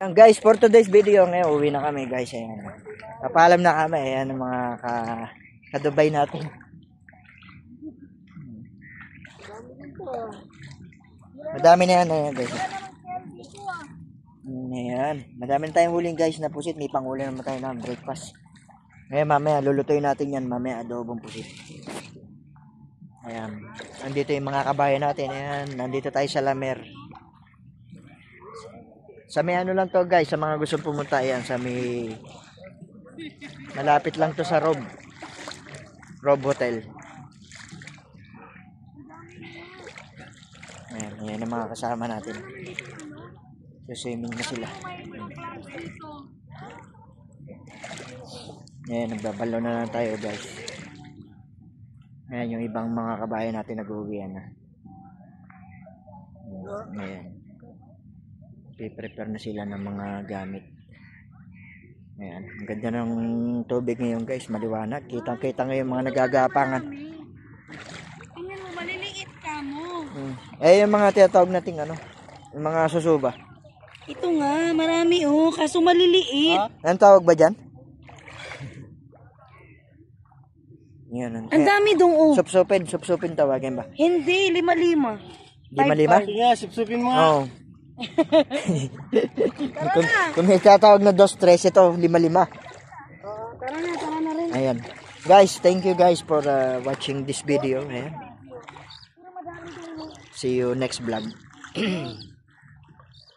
Guys, for today's video, ngayon uwi na kami guys. Ayan. Papaalam na kami. Ayan ang mga kadubay natin. Madami na yan. Ayan guys. Ayan. Madami na tayong huling guys na pusit. May panghuli naman tayo na breakfast. Ngayon mamaya lulutuin natin yan. Mamaya adobong pusit. Ayan. Nandito yung mga kabayan natin. Ayan. Nandito tayo sa Lamer. Sa may ano lang to guys, sa mga gusto pumunta, ayan, sa may malapit lang to sa Rob Hotel. Ayan, ayan ang mga kasama natin. So, swimming na sila. Ayan, nagbabalo na lang tayo guys. Ayan, yung ibang mga kabayan natin nag-uwian na. Ayan. I-prepare na sila ng mga gamit. Ayan. Ang ganda ng tubig ngayon guys. Maliwanag. Kitang-kita ngayon mga nagagapangan. Tingnan mo, maliliit ka mo. Eh, yung mga tinatawag nating ano, yung mga susuba. Ito nga, marami oh. Kaso maliliit. Anong tawag ba dyan? Yan. Ang dami dong oh. Supsupin tawagin ba? Hindi, 5-5. 5-5? Sige, supsupin mo. Oo. Kung may tatawag na 2-3, ito 5-5. Tara na rin. Ayan. Guys, thank you guys for watching this video. Ayan. See you next vlog.